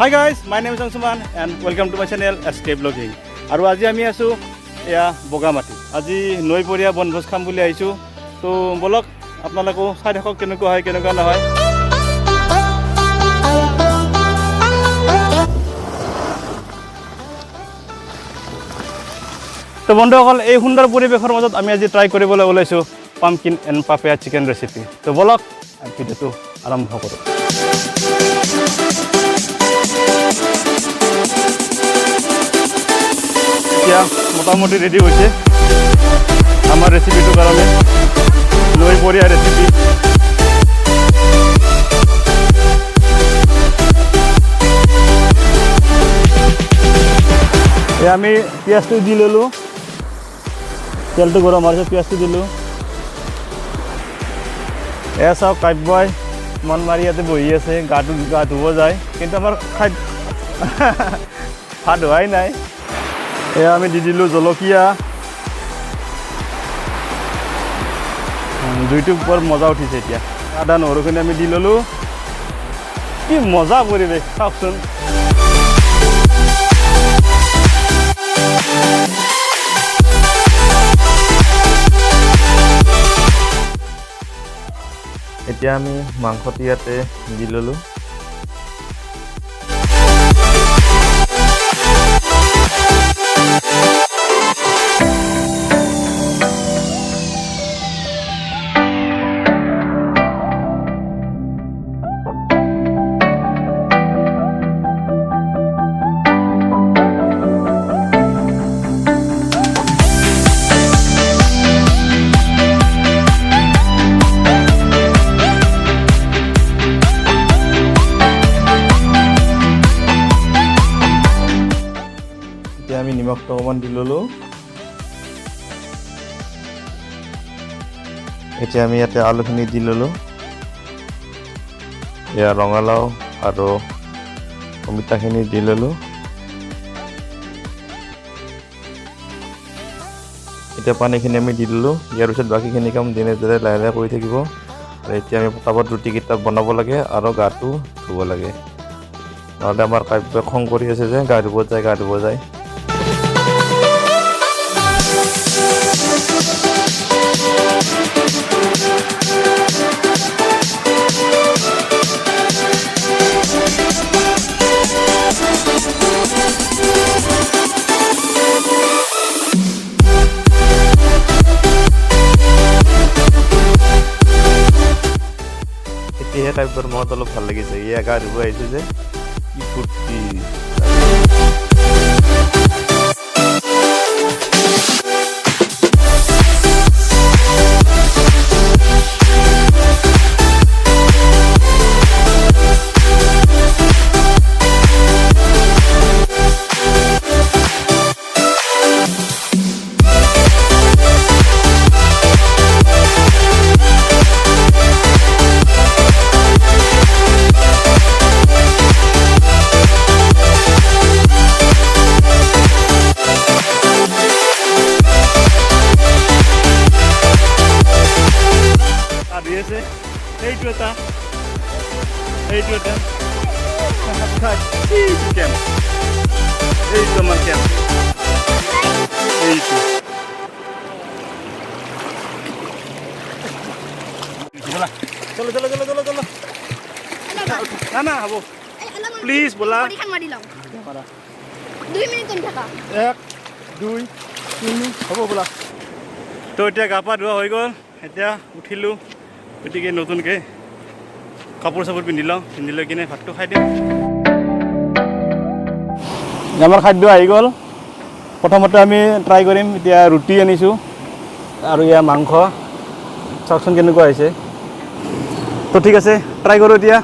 Hi guys, my name is Angsuman and welcome to my channel SK Vlogging. আৰু আজি আমি আছো এয়া বগামাটি। আজি নৈপৰীয়া বনভোজ খাম বুলি আহিছো। তো বলক আপোনালোকো চাই থাকক কেনেকুৱা হয় কেনেকুৱা নহয়। তো বন্ধুসকল এই সুন্দৰ পৰিৱেশৰ মাজত আমি আজি ট্ৰাই কৰিবলৈ ওলাইছো pumpkin and papaya chicken recipe. তো বলক ভিডিঅ'টো আৰম্ভ কৰোঁ। এতিয়া মোটামুটি ৰেডি হৈছে আমাৰ ৰেচিপিটোৰ কাৰণে নৈপৰীয়া ৰেচিপি। আমি পিঁয়াজটো দি ল'লোঁ, তেলটো গৰম হোৱাৰ পিছত পিঁয়াজটো দিলোঁ। এয়া চাওক কাব্যই মন মাৰি ইয়াতে বহি আছে, গা ধুব যায়, কিন্তু আমাৰ ভাত হোৱাই নাই। এয়া আমি দি দিলোঁ জলকীয়া, জুইটো বৰ মজা উঠিছে। এতিয়া আদা নহৰুখিনি আমি দি ল'লোঁ। কি মজা পৰিৱেশ চাওকচোন। এতিয়া আমি মাংসটো ইয়াতে দি ল'লোঁ। আমি নিমখটো অকণমান দি ল'লোঁ। এতিয়া আমি ইয়াতে আলুখিনি দি ল'লোঁ। এয়া ৰঙালাও আৰু অমিতাখিনি দি ল'লোঁ। এতিয়া পানীখিনি আমি দি দিলোঁ। ইয়াৰ পিছত বাকীখিনি কাম দিনে দিনে লাহে লাহে কৰি থাকিব। আৰু এতিয়া আমি পটাপট ৰুটিকেইটা বনাব লাগে আৰু গাটো ধুব লাগে, নহ'লে আমাৰ কাব্যই খং কৰি আছে যে গা ধুব যায়। এতিয়াহে কাব্যৰ মনত অলপ ভাল লাগিছে, ইয়া গা ধুব আহিছে যে কি ফূৰ্তি। এইটো এটা কেম্প, এইটো আমাৰ কেম্প, এইটো চলো চলো চলো চলো চলো। না হ'ব প্লিজ বলা। 1 2 3 হ'ব বলা। তো এতিয়া গা পা ধোৱা হৈ গ'ল, এতিয়া উঠিলোঁ, গতিকে নতুনকৈ কাপোৰ চাপোৰ পিন্ধি লৈ কিনে ভাতটো খাই দিওঁ। আমাৰ খাদ্য আহি গ'ল। প্ৰথমতে আমি ট্ৰাই কৰিম। এতিয়া ৰুটি আনিছোঁ আৰু এয়া মাংস, চাওকচোন কেনেকুৱা হৈছে। তো ঠিক আছে, ট্ৰাই কৰোঁ এতিয়া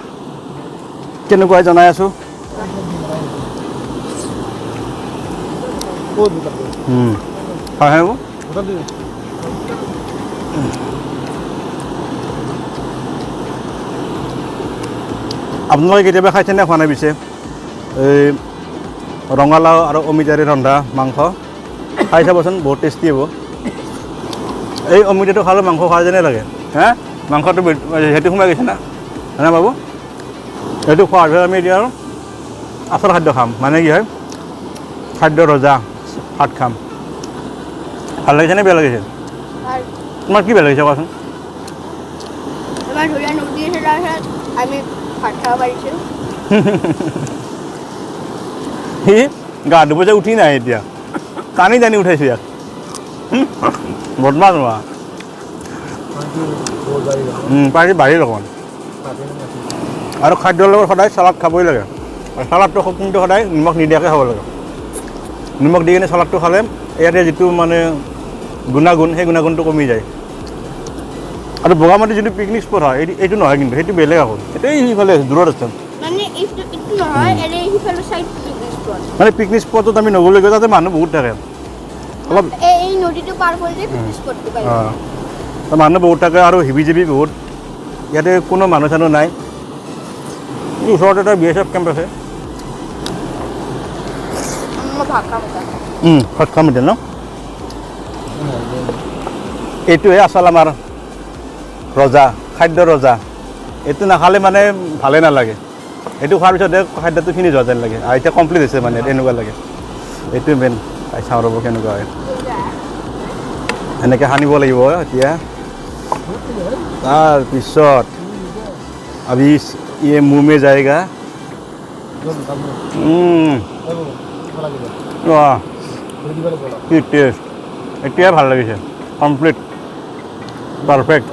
কেনেকুৱা জনাই আছোঁ। হয় হয় আপোনালোকে কেতিয়াবা খাইছেনে খোৱা নাই পিছে এই ৰঙালাও আৰু অমিতাৰে ৰন্ধা মাংস? খাই চাবচোন, বহুত টেষ্টি হ'ব। এই অমিতাটো খালে মাংস খোৱা যেনে লাগে। হে মাংসটো সেইটো সোমাই গৈছে না, হয়নে বাবু? সেইটো খোৱাৰ পিছত আমি এতিয়া আৰু আচল খাদ্য খাম মানে কি হয় খাদ্য ৰজা ভাত খাম ভাল লাগিছে নে বেয়া লাগিছে তোমাৰ কি বেয়া লাগিছে কোৱাচোন এবাৰ ধুনীয়া নদী আছে তাৰপিছত আমি ভাত খাব পাৰিছোঁ সি গা ধুব যে উঠি নাই এতিয়া টানি টানি উঠাইছোঁ ইয়াক বদমাছ নোৱা পাৰি বাঢ়িল অকণমান আৰু খাদ্যৰ লগত সদায় চালাড খাবই লাগে আৰু চালাডটো কিন্তু সদায় নিমখ নিদিয়াকৈ খাব লাগে নিমখ দি কিনে চালাডটো খালে ইয়াতে যিটো মানে গুণাগুণ সেই গুণাগুণটো কমি যায় আৰু বগামাটি যিটো পিকনিক স্পট হয় এইটো নহয় কিন্তু সেইটো বেলেগ আকৌ এইটোৱেই সিফালে দূৰত আছে মানে পিকনিক স্পটত আমি নগ'লেগৈ তাতে মানুহ বহুত থাকে অলপ এই নদীটো পাৰ কৰিলে পিকনিক স্পটটো পাই মানুহ বহুত থাকে আৰু হিবি জিবি বহুত ইয়াতে কোনো মানুহ চানুহ নাই ওচৰতে এটা BSF কেম্প আছে ভাত খাম এতিয়া ন এইটোহে আচল আমাৰ ৰজা খাদ্য ৰজা এইটো নাখালে মানে ভালে নালাগে এইটো খোৱাৰ পিছতে খাদ্যটো খিনি যোৱা যেন লাগে আৰু এতিয়া কমপ্লিট হৈছে মানে এনেকুৱা লাগে এইটোৱে মেইন খাই চাওঁ ৰ'ব কেনেকুৱা হয় এনেকৈ সানিব লাগিব এতিয়া তাৰপিছত अभी ये मुंह में जाएगा वाह কি টেষ্ট এতিয়া ভাল লাগিছে কমপ্লিট পারফেক্ট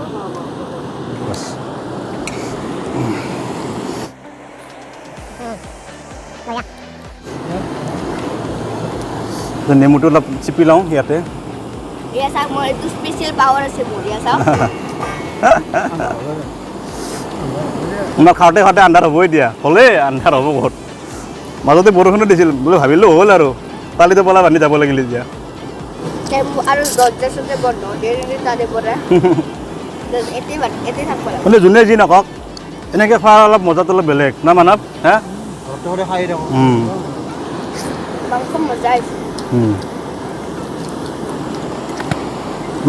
তো নেমুটো অলপ চিপি লওঁ ইয়াতে ইয়া চাওক মই এইটো স্পেচিয়েল পাৱাৰ আছে মোৰ ইয়া চাওক মই খাওঁতে খাওঁতে আন্ধাৰ হ'বই দিয়া হ'লেই আন্ধাৰ হ'ব বহুত মাজতে বৰষুণো দিছিল বোলে ভাবিলোঁ হ'ল আৰু কালিতো পলা বান্ধি যাব লাগিল এতিয়া আৰু দৰ্জা চৰ্জা বন্ধ দেৰি তাৰে পৰা মানে যোনে যি নকওক এনেকৈ খোৱাৰ অলপ মজাটো অলপ বেলেগ না মানৱ হা মজা আহিছে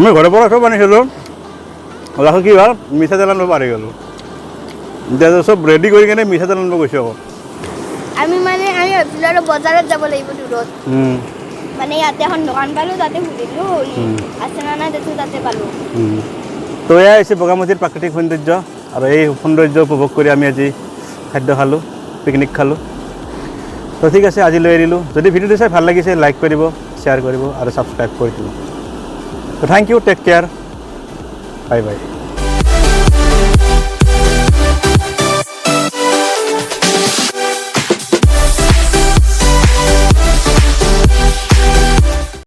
মই ঘৰৰ পৰা চব আনিছিলোঁ লাষ্টত কি হ'ল মিঠাতেল আনিব পাৰি গ'লোঁ এতিয়া চব ৰেডি কৰি কিনে মিঠাতেল আনিব গৈছোঁ আকৌ আমি ভাবিছিলোঁ আৰু বজাৰত যাব লাগিব দূৰত মানে ইয়াতে এখন দোকান পালোঁ তাতে সুধিলোঁ আছে না নাই দেখোঁ তাতে পালোঁ তো এয়াই হৈছে বগামাটিৰ প্ৰাকৃতিক সৌন্দৰ্য আৰু এই সৌন্দৰ্য উপভোগ কৰি আমি আজি খাদ্য খালোঁ পিকনিক খালোঁ তো ঠিক আছে আজিলৈ এৰিলোঁ যদি ভিডিঅ'টো চাই ভাল লাগিছে লাইক কৰিব শ্বেয়াৰ কৰিব আৰু ছাবস্ক্ৰাইব কৰি দিব তো thank you take care bye by